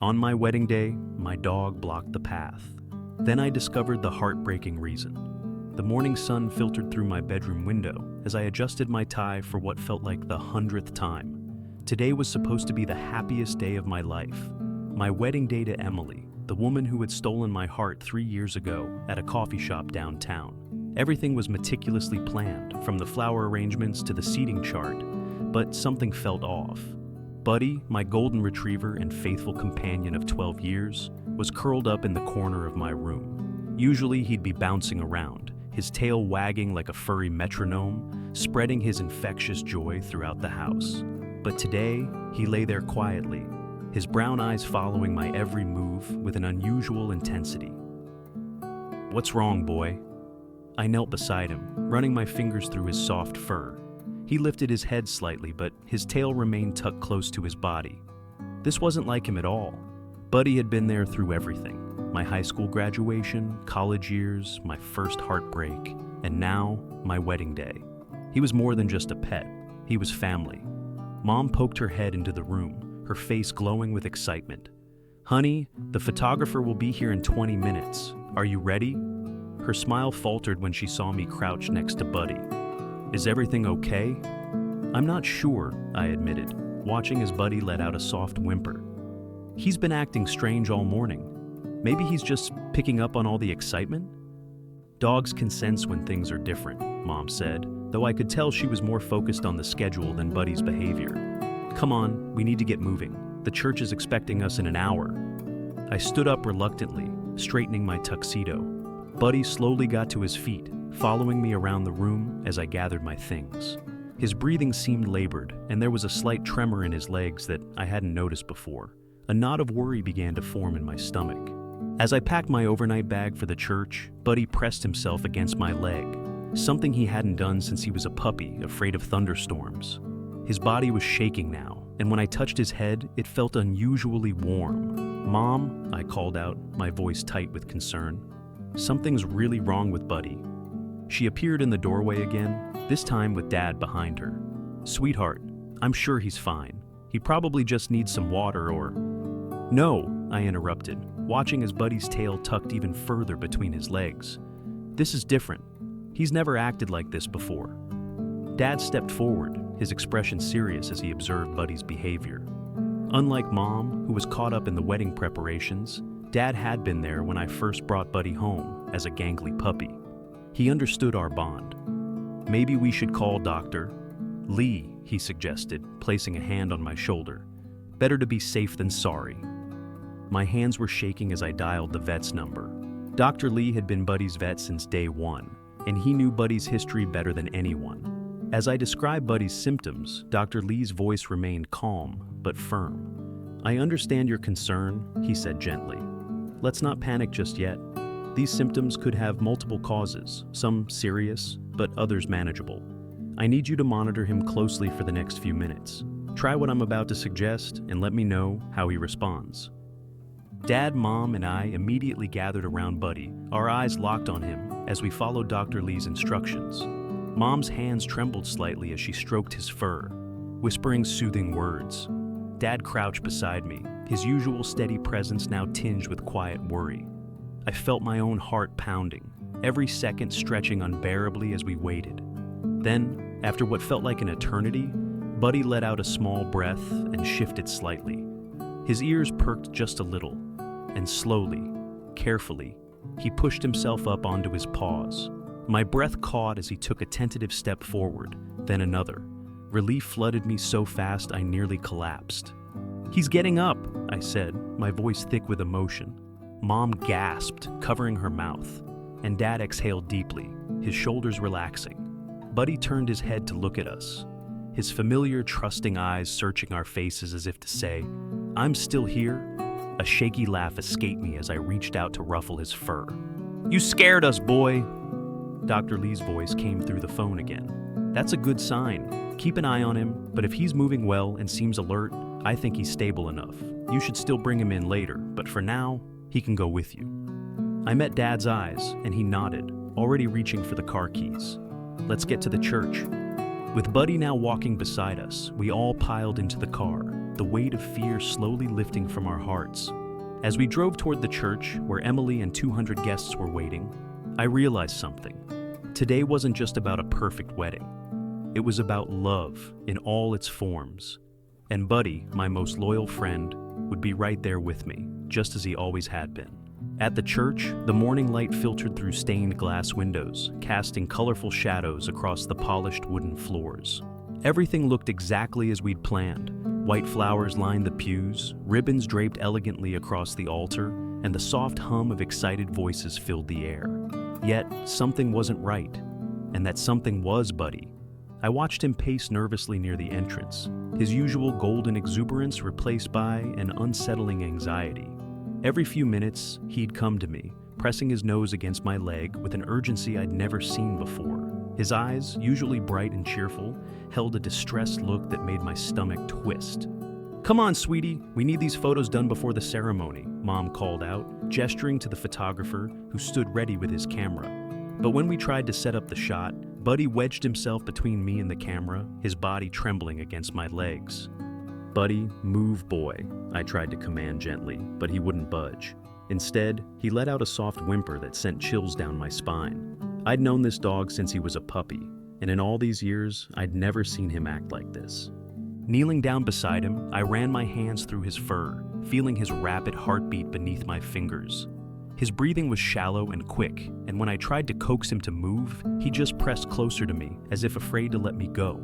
On my wedding day, my dog blocked the path. Then I discovered the heartbreaking reason. The morning sun filtered through my bedroom window as I adjusted my tie for what felt like the 100th time. Today was supposed to be the happiest day of my life. My wedding day to Emily, the woman who had stolen my heart 3 years ago at a coffee shop downtown. Everything was meticulously planned, from the flower arrangements to the seating chart, but something felt off. Buddy, my golden retriever and faithful companion of 12 years, was curled up in the corner of my room. Usually he'd be bouncing around, his tail wagging like a furry metronome, spreading his infectious joy throughout the house. But today, he lay there quietly, his brown eyes following my every move with an unusual intensity. "What's wrong, boy?" I knelt beside him, running my fingers through his soft fur. He lifted his head slightly, but his tail remained tucked close to his body. This wasn't like him at all. Buddy had been there through everything. My high school graduation, college years, my first heartbreak, and now, my wedding day. He was more than just a pet. He was family. Mom poked her head into the room, her face glowing with excitement. "Honey, the photographer will be here in 20 minutes. Are you ready?" Her smile faltered when she saw me crouched next to Buddy. "Is everything okay?" "I'm not sure," I admitted, watching as Buddy let out a soft whimper. "He's been acting strange all morning. Maybe he's just picking up on all the excitement?" "Dogs can sense when things are different," Mom said, though I could tell she was more focused on the schedule than Buddy's behavior. "Come on, we need to get moving. The church is expecting us in an hour." I stood up reluctantly, straightening my tuxedo. Buddy slowly got to his feet, following me around the room as I gathered my things. His breathing seemed labored, and there was a slight tremor in his legs that I hadn't noticed before. A knot of worry began to form in my stomach. As I packed my overnight bag for the church, Buddy pressed himself against my leg, something he hadn't done since he was a puppy, afraid of thunderstorms. His body was shaking now, and when I touched his head, it felt unusually warm. "Mom," I called out, my voice tight with concern. "Something's really wrong with Buddy." She appeared in the doorway again, this time with Dad behind her. "Sweetheart, I'm sure he's fine. He probably just needs some water or—" "No," I interrupted, watching as Buddy's tail tucked even further between his legs. "This is different. He's never acted like this before." Dad stepped forward, his expression serious as he observed Buddy's behavior. Unlike Mom, who was caught up in the wedding preparations, Dad had been there when I first brought Buddy home as a gangly puppy. He understood our bond. "Maybe we should call Dr. Lee," he suggested, placing a hand on my shoulder. "Better to be safe than sorry." My hands were shaking as I dialed the vet's number. Dr. Lee had been Buddy's vet since day one, and he knew Buddy's history better than anyone. As I described Buddy's symptoms, Dr. Lee's voice remained calm but firm. "I understand your concern," he said gently. "Let's not panic just yet. These symptoms could have multiple causes, some serious, but others manageable. I need you to monitor him closely for the next few minutes. Try what I'm about to suggest and let me know how he responds." Dad, Mom, and I immediately gathered around Buddy, our eyes locked on him as we followed Dr. Lee's instructions. Mom's hands trembled slightly as she stroked his fur, whispering soothing words. Dad crouched beside me, his usual steady presence now tinged with quiet worry. I felt my own heart pounding, every second stretching unbearably as we waited. Then, after what felt like an eternity, Buddy let out a small breath and shifted slightly. His ears perked just a little, and slowly, carefully, he pushed himself up onto his paws. My breath caught as he took a tentative step forward, then another. Relief flooded me so fast I nearly collapsed. "He's getting up," I said, my voice thick with emotion. Mom gasped, covering her mouth, and Dad exhaled deeply, his shoulders relaxing. Buddy turned his head to look at us, his familiar, trusting eyes searching our faces as if to say, "I'm still here." A shaky laugh escaped me as I reached out to ruffle his fur. "You scared us, boy." Dr. Lee's voice came through the phone again. "That's a good sign. Keep an eye on him, but if he's moving well and seems alert, I think he's stable enough. You should still bring him in later, but for now, he can go with you." I met Dad's eyes, and he nodded, already reaching for the car keys. "Let's get to the church." With Buddy now walking beside us, we all piled into the car. the weight of fear slowly lifting from our hearts. As we drove toward the church, where Emily and 200 guests were waiting, I realized something. Today wasn't just about a perfect wedding. It was about love in all its forms. And Buddy, my most loyal friend, would be right there with me, just as he always had been. At the church, the morning light filtered through stained glass windows, casting colorful shadows across the polished wooden floors. Everything looked exactly as we'd planned. White flowers lined the pews, ribbons draped elegantly across the altar, and the soft hum of excited voices filled the air. Yet, something wasn't right, and that something was Buddy. I watched him pace nervously near the entrance, his usual golden exuberance replaced by an unsettling anxiety. Every few minutes, he'd come to me, pressing his nose against my leg with an urgency I'd never seen before. His eyes, usually bright and cheerful, held a distressed look that made my stomach twist. "Come on, sweetie, we need these photos done before the ceremony," Mom called out, gesturing to the photographer who stood ready with his camera. But when we tried to set up the shot, Buddy wedged himself between me and the camera, his body trembling against my legs. "Buddy, move, boy," I tried to command gently, but he wouldn't budge. Instead, he let out a soft whimper that sent chills down my spine. I'd known this dog since he was a puppy, and in all these years, I'd never seen him act like this. Kneeling down beside him, I ran my hands through his fur, feeling his rapid heartbeat beneath my fingers. His breathing was shallow and quick, and when I tried to coax him to move, he just pressed closer to me, as if afraid to let me go.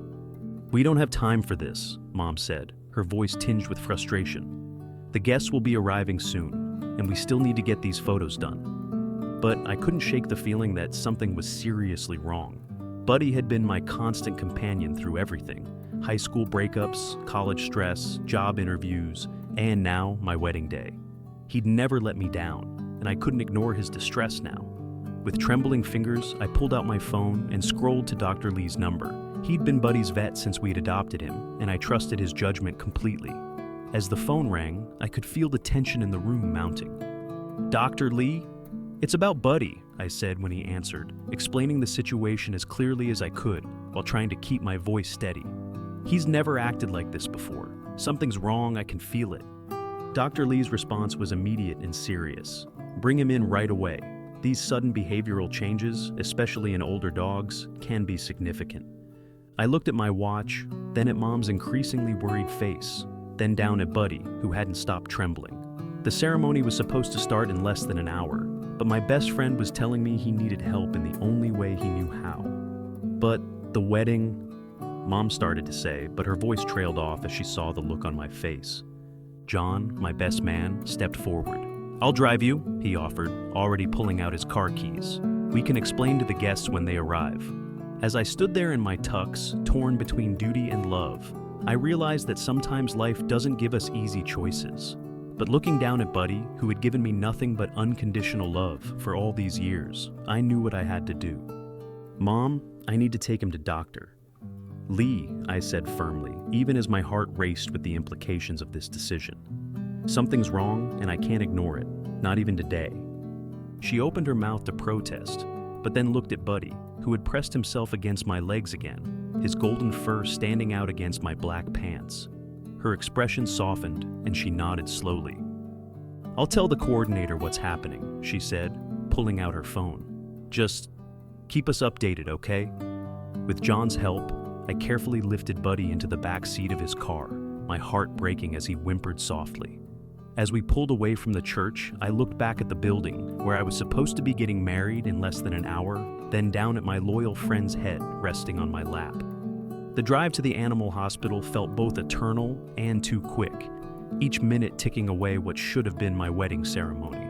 "We don't have time for this," Mom said, her voice tinged with frustration. "The guests will be arriving soon, and we still need to get these photos done." But I couldn't shake the feeling that something was seriously wrong. Buddy had been my constant companion through everything: high school breakups, college stress, job interviews, and now my wedding day. He'd never let me down, and I couldn't ignore his distress now. With trembling fingers, I pulled out my phone and scrolled to Dr. Lee's number. He'd been Buddy's vet since we'd adopted him, and I trusted his judgment completely. As the phone rang, I could feel the tension in the room mounting. "Dr. Lee? It's about Buddy," I said when he answered, explaining the situation as clearly as I could while trying to keep my voice steady. "He's never acted like this before. Something's wrong, I can feel it." Dr. Lee's response was immediate and serious. "Bring him in right away. These sudden behavioral changes, especially in older dogs, can be significant." I looked at my watch, then at Mom's increasingly worried face, then down at Buddy, who hadn't stopped trembling. The ceremony was supposed to start in less than an hour, but my best friend was telling me he needed help in the only way he knew how. "But the wedding," Mom started to say, but her voice trailed off as she saw the look on my face. John, my best man, stepped forward. "I'll drive you," he offered, already pulling out his car keys. "We can explain to the guests when they arrive." As I stood there in my tux, torn between duty and love, I realized that sometimes life doesn't give us easy choices. But looking down at Buddy, who had given me nothing but unconditional love for all these years, I knew what I had to do. "Mom, I need to take him to doctor." "Lee," I said firmly, even as my heart raced with the implications of this decision. "Something's wrong, and I can't ignore it, not even today." She opened her mouth to protest, but then looked at Buddy, who had pressed himself against my legs again, his golden fur standing out against my black pants. Her expression softened, and she nodded slowly. "I'll tell the coordinator what's happening," she said, pulling out her phone. "Just keep us updated, okay?" With John's help, I carefully lifted Buddy into the back seat of his car, my heart breaking as he whimpered softly. As we pulled away from the church, I looked back at the building, where I was supposed to be getting married in less than an hour, then down at my loyal friend's head resting on my lap. The drive to the animal hospital felt both eternal and too quick, each minute ticking away what should have been my wedding ceremony.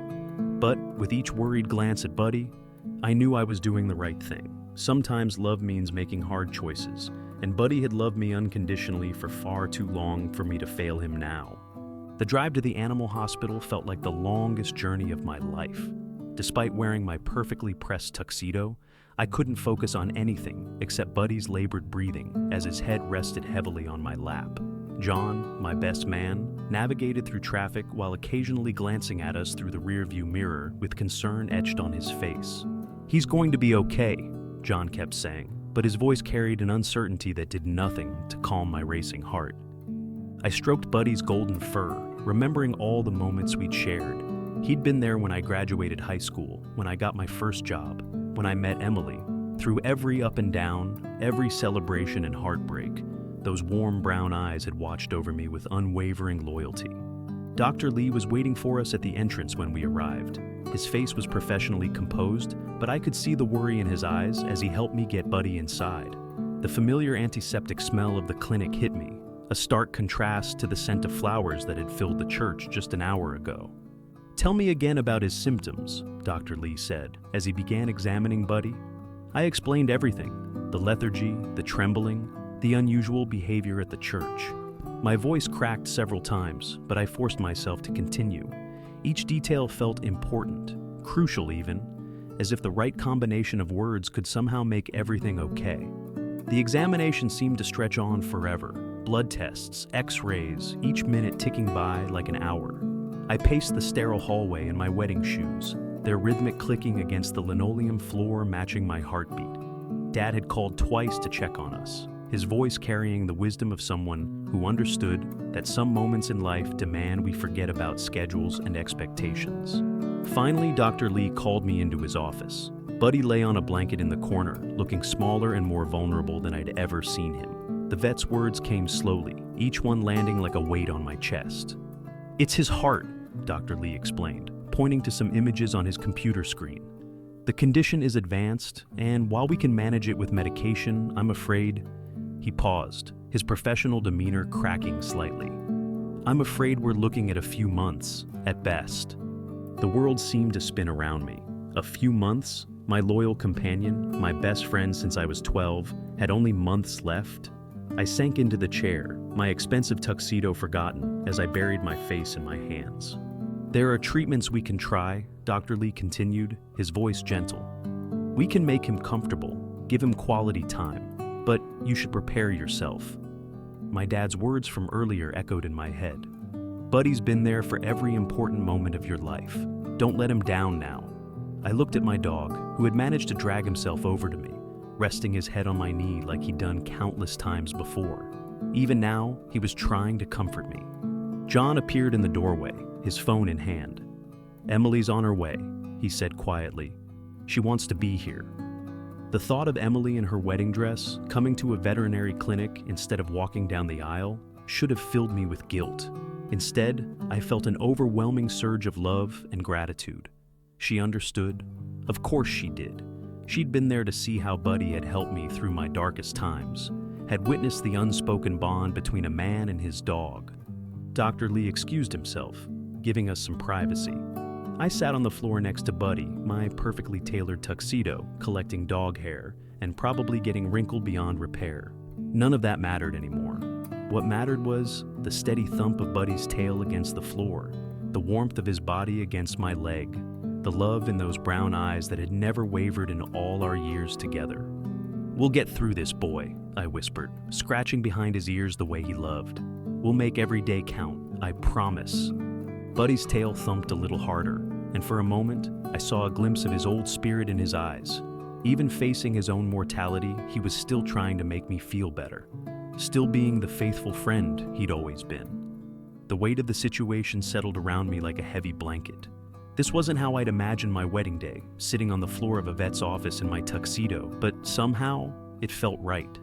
But with each worried glance at Buddy, I knew I was doing the right thing. Sometimes love means making hard choices, and Buddy had loved me unconditionally for far too long for me to fail him now. The drive to the animal hospital felt like the longest journey of my life. Despite wearing my perfectly pressed tuxedo, I couldn't focus on anything except Buddy's labored breathing as his head rested heavily on my lap. John, my best man, navigated through traffic while occasionally glancing at us through the rearview mirror with concern etched on his face. "He's going to be okay," John kept saying, but his voice carried an uncertainty that did nothing to calm my racing heart. I stroked Buddy's golden fur, remembering all the moments we'd shared. He'd been there when I graduated high school, when I got my first job, when I met Emily. Through every up and down, every celebration and heartbreak, those warm brown eyes had watched over me with unwavering loyalty. Dr. Lee was waiting for us at the entrance when we arrived. His face was professionally composed, but I could see the worry in his eyes as he helped me get Buddy inside. The familiar antiseptic smell of the clinic hit me, a stark contrast to the scent of flowers that had filled the church just an hour ago. "Tell me again about his symptoms," Dr. Lee said, as he began examining Buddy. I explained everything: the lethargy, the trembling, the unusual behavior at the church. My voice cracked several times, but I forced myself to continue. Each detail felt important, crucial even, as if the right combination of words could somehow make everything okay. The examination seemed to stretch on forever. Blood tests, x-rays, each minute ticking by like an hour. I paced the sterile hallway in my wedding shoes, their rhythmic clicking against the linoleum floor matching my heartbeat. Dad had called twice to check on us, his voice carrying the wisdom of someone who understood that some moments in life demand we forget about schedules and expectations. Finally, Dr. Lee called me into his office. Buddy lay on a blanket in the corner, looking smaller and more vulnerable than I'd ever seen him. The vet's words came slowly, each one landing like a weight on my chest. "It's his heart," Dr. Lee explained, pointing to some images on his computer screen. "The condition is advanced, and while we can manage it with medication, I'm afraid..." He paused, his professional demeanor cracking slightly. "I'm afraid we're looking at a few months, at best." The world seemed to spin around me. A few months? My loyal companion, my best friend since I was 12, had only months left? I sank into the chair, my expensive tuxedo forgotten, as I buried my face in my hands. "There are treatments we can try," Dr. Lee continued, his voice gentle. "We can make him comfortable, give him quality time. But you should prepare yourself." My dad's words from earlier echoed in my head. "Buddy's been there for every important moment of your life. Don't let him down now." I looked at my dog, who had managed to drag himself over to me, resting his head on my knee like he'd done countless times before. Even now, he was trying to comfort me. John appeared in the doorway, his phone in hand. "Emily's on her way," he said quietly. "She wants to be here." The thought of Emily in her wedding dress, coming to a veterinary clinic instead of walking down the aisle, should have filled me with guilt. Instead, I felt an overwhelming surge of love and gratitude. She understood. Of course she did. She'd been there to see how Buddy had helped me through my darkest times, had witnessed the unspoken bond between a man and his dog. Dr. Lee excused himself, giving us some privacy. I sat on the floor next to Buddy, my perfectly tailored tuxedo, collecting dog hair, and probably getting wrinkled beyond repair. None of that mattered anymore. What mattered was the steady thump of Buddy's tail against the floor, the warmth of his body against my leg, the love in those brown eyes that had never wavered in all our years together. "We'll get through this, boy," I whispered, scratching behind his ears the way he loved. "We'll make every day count, I promise." Buddy's tail thumped a little harder, and for a moment, I saw a glimpse of his old spirit in his eyes. Even facing his own mortality, he was still trying to make me feel better. Still being the faithful friend he'd always been. The weight of the situation settled around me like a heavy blanket. This wasn't how I'd imagined my wedding day, sitting on the floor of a vet's office in my tuxedo, but somehow, it felt right.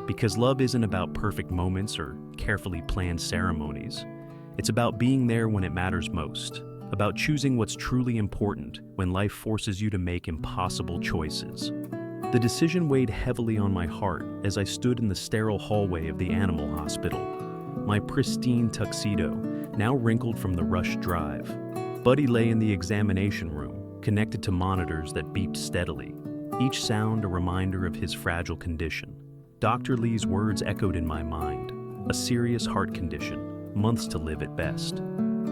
Because love isn't about perfect moments or carefully planned ceremonies. It's about being there when it matters most, about choosing what's truly important when life forces you to make impossible choices. The decision weighed heavily on my heart as I stood in the sterile hallway of the animal hospital, my pristine tuxedo, now wrinkled from the rushed drive. Buddy lay in the examination room, connected to monitors that beeped steadily, each sound a reminder of his fragile condition. Dr. Lee's words echoed in my mind: a serious heart condition, months to live at best.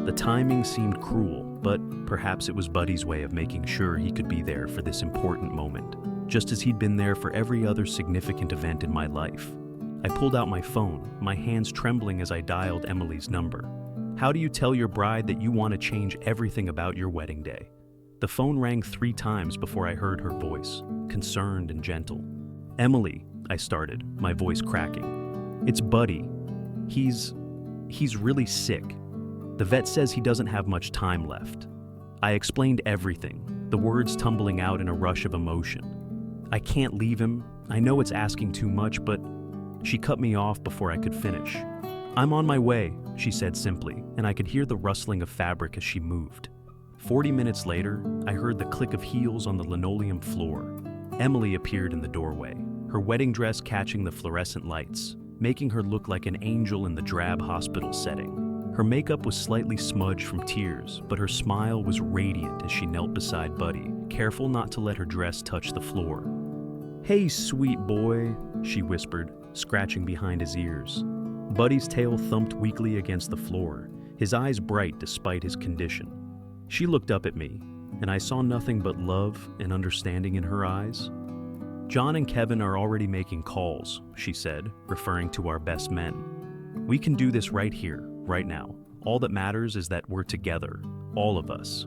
The timing seemed cruel, but perhaps it was Buddy's way of making sure he could be there for this important moment, just as he'd been there for every other significant event in my life. I pulled out my phone, my hands trembling as I dialed Emily's number. "How do you tell your bride that you want to change everything about your wedding day?" The phone rang 3 times before I heard her voice, concerned and gentle. "Emily," I started, my voice cracking. "It's Buddy. He's He's really sick. The vet says he doesn't have much time left. I explained everything, the words tumbling out in a rush of emotion. I can't leave him. I know it's asking too much, but she cut me off before I could finish. I'm on my way, she said simply, and I could hear the rustling of fabric as she moved. 40 minutes later, I heard the click of heels on the linoleum floor. Emily appeared in the doorway, her wedding dress catching the fluorescent lights, making her look like an angel in the drab hospital setting. Her makeup was slightly smudged from tears, but her smile was radiant as she knelt beside Buddy, careful not to let her dress touch the floor. "Hey, sweet boy," she whispered, scratching behind his ears. Buddy's tail thumped weakly against the floor, his eyes bright despite his condition. She looked up at me, and I saw nothing but love and understanding in her eyes. "John and Kevin are already making calls," she said, referring to our best men. "We can do this right here, right now. All that matters is that we're together, all of us."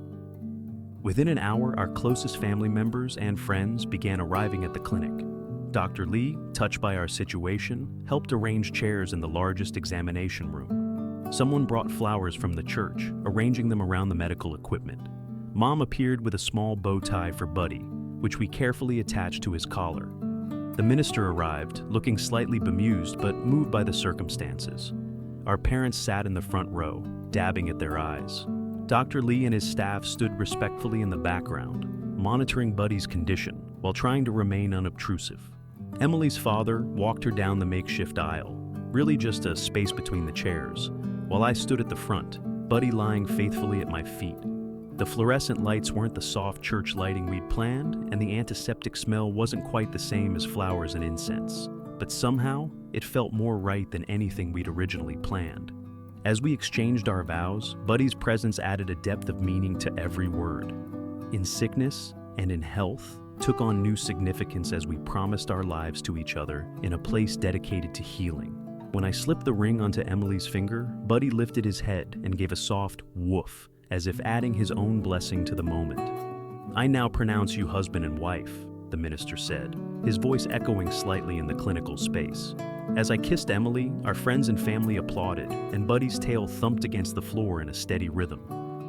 Within an hour, our closest family members and friends began arriving at the clinic. Dr. Lee, touched by our situation, helped arrange chairs in the largest examination room. Someone brought flowers from the church, arranging them around the medical equipment. Mom appeared with a small bow tie for Buddy, which we carefully attached to his collar. The minister arrived, looking slightly bemused but moved by the circumstances. Our parents sat in the front row, dabbing at their eyes. Dr. Lee and his staff stood respectfully in the background, monitoring Buddy's condition while trying to remain unobtrusive. Emily's father walked her down the makeshift aisle, really just a space between the chairs, while I stood at the front, Buddy lying faithfully at my feet. The fluorescent lights weren't the soft church lighting we'd planned, and the antiseptic smell wasn't quite the same as flowers and incense, but somehow it felt more right than anything we'd originally planned. As we exchanged our vows, Buddy's presence added a depth of meaning to every word. In sickness and in health, took on new significance as we promised our lives to each other in a place dedicated to healing. When I slipped the ring onto Emily's finger, Buddy lifted his head and gave a soft woof, as if adding his own blessing to the moment. "I now pronounce you husband and wife," the minister said, his voice echoing slightly in the clinical space. As I kissed Emily, our friends and family applauded, and Buddy's tail thumped against the floor in a steady rhythm.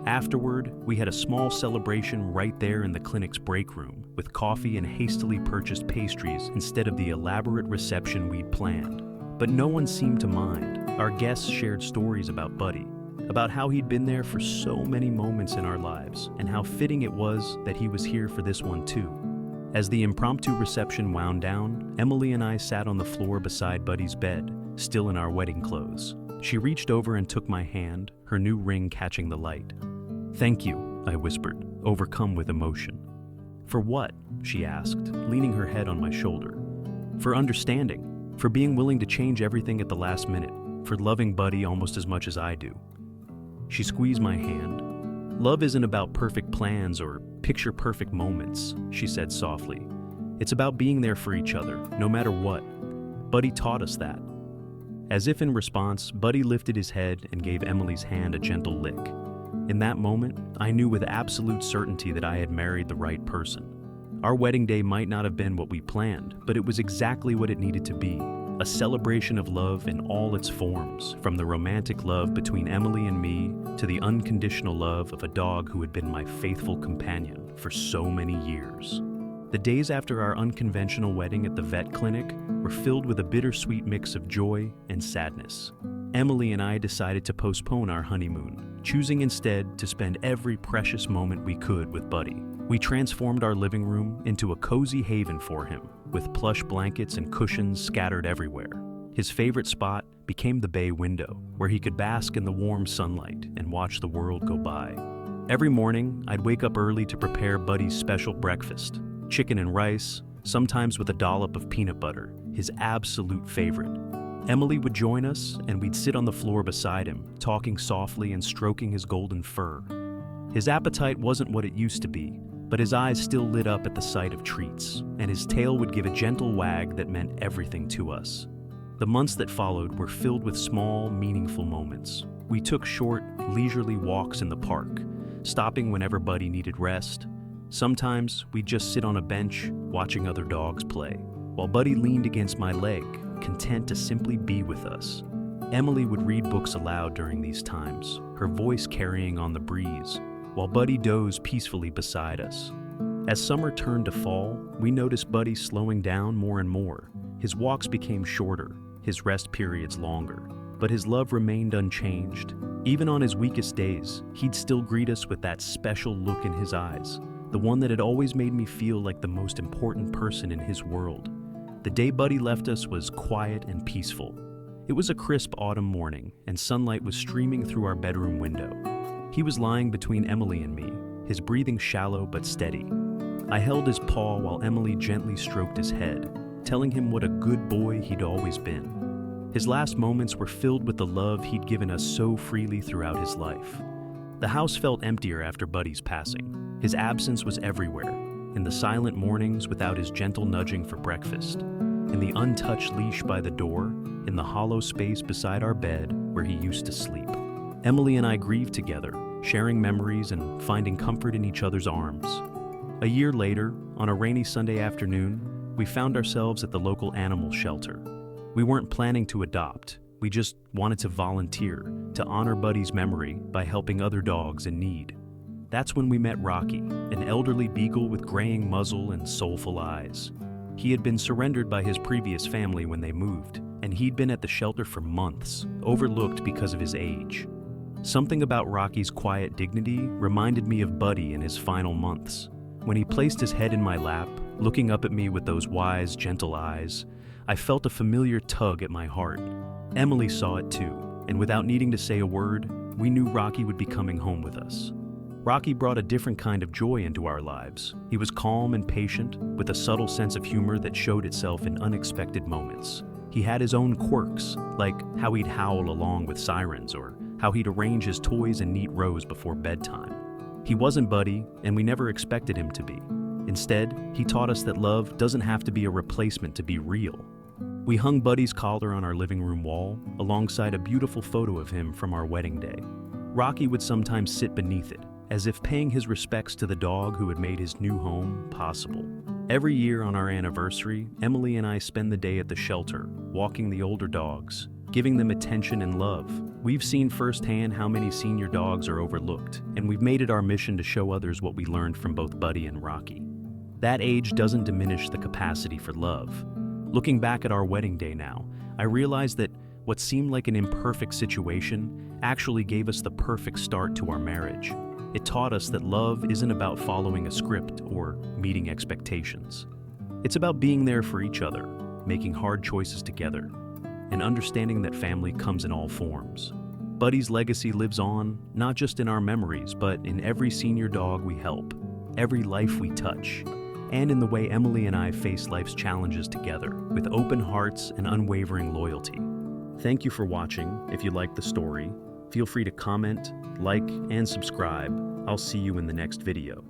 Afterward, we had a small celebration right there in the clinic's break room, with coffee and hastily purchased pastries instead of the elaborate reception we'd planned. But no one seemed to mind. Our guests shared stories about Buddy, about how he'd been there for so many moments in our lives, and how fitting it was that he was here for this one too. As the impromptu reception wound down, Emily and I sat on the floor beside Buddy's bed, still in our wedding clothes. She reached over and took my hand, her new ring catching the light. "Thank you," I whispered, overcome with emotion. "For what?" she asked, leaning her head on my shoulder. "For understanding, for being willing to change everything at the last minute, for loving Buddy almost as much as I do." She squeezed my hand. "Love isn't about perfect plans or picture-perfect moments," she said softly. "It's about being there for each other, no matter what. Buddy taught us that." As if in response, Buddy lifted his head and gave Emily's hand a gentle lick. In that moment, I knew with absolute certainty that I had married the right person. Our wedding day might not have been what we planned, but it was exactly what it needed to be. A celebration of love in all its forms, from the romantic love between Emily and me to the unconditional love of a dog who had been my faithful companion for so many years. The days after our unconventional wedding at the vet clinic were filled with a bittersweet mix of joy and sadness. Emily and I decided to postpone our honeymoon, choosing instead to spend every precious moment we could with Buddy. We transformed our living room into a cozy haven for him, with plush blankets and cushions scattered everywhere. His favorite spot became the bay window, where he could bask in the warm sunlight and watch the world go by. Every morning, I'd wake up early to prepare Buddy's special breakfast, chicken and rice, sometimes with a dollop of peanut butter, his absolute favorite. Emily would join us, and we'd sit on the floor beside him, talking softly and stroking his golden fur. His appetite wasn't what it used to be, but his eyes still lit up at the sight of treats, and his tail would give a gentle wag that meant everything to us. The months that followed were filled with small, meaningful moments. We took short, leisurely walks in the park, stopping whenever Buddy needed rest. Sometimes we'd just sit on a bench, watching other dogs play, while Buddy leaned against my leg, content to simply be with us. Emily would read books aloud during these times, her voice carrying on the breeze, while Buddy dozed peacefully beside us. As summer turned to fall, we noticed Buddy slowing down more and more. His walks became shorter, his rest periods longer, but his love remained unchanged. Even on his weakest days, he'd still greet us with that special look in his eyes, the one that had always made me feel like the most important person in his world. The day Buddy left us was quiet and peaceful. It was a crisp autumn morning, and sunlight was streaming through our bedroom window. He was lying between Emily and me, his breathing shallow but steady. I held his paw while Emily gently stroked his head, telling him what a good boy he'd always been. His last moments were filled with the love he'd given us so freely throughout his life. The house felt emptier after Buddy's passing. His absence was everywhere, in the silent mornings without his gentle nudging for breakfast, in the untouched leash by the door, in the hollow space beside our bed where he used to sleep. Emily and I grieved together, sharing memories and finding comfort in each other's arms. A year later, on a rainy Sunday afternoon, we found ourselves at the local animal shelter. We weren't planning to adopt, we just wanted to volunteer, to honor Buddy's memory by helping other dogs in need. That's when we met Rocky, an elderly beagle with graying muzzle and soulful eyes. He had been surrendered by his previous family when they moved, and he'd been at the shelter for months, overlooked because of his age. Something about Rocky's quiet dignity reminded me of Buddy in his final months. When he placed his head in my lap, looking up at me with those wise, gentle eyes, I felt a familiar tug at my heart. Emily saw it too, and without needing to say a word, we knew Rocky would be coming home with us. Rocky brought a different kind of joy into our lives. He was calm and patient, with a subtle sense of humor that showed itself in unexpected moments. He had his own quirks, like how he'd howl along with sirens or how he'd arrange his toys in neat rows before bedtime. He wasn't Buddy, and we never expected him to be. Instead, he taught us that love doesn't have to be a replacement to be real. We hung Buddy's collar on our living room wall, alongside a beautiful photo of him from our wedding day. Rocky would sometimes sit beneath it, as if paying his respects to the dog who had made his new home possible. Every year on our anniversary, Emily and I spend the day at the shelter, walking the older dogs, giving them attention and love. We've seen firsthand how many senior dogs are overlooked, and we've made it our mission to show others what we learned from both Buddy and Rocky. That age doesn't diminish the capacity for love. Looking back at our wedding day now, I realize that what seemed like an imperfect situation actually gave us the perfect start to our marriage. It taught us that love isn't about following a script or meeting expectations. It's about being there for each other, making hard choices together, and understanding that family comes in all forms. Buddy's legacy lives on, not just in our memories, but in every senior dog we help, every life we touch, and in the way Emily and I face life's challenges together, with open hearts and unwavering loyalty. Thank you for watching. If you liked the story, feel free to comment, like, and subscribe. I'll see you in the next video.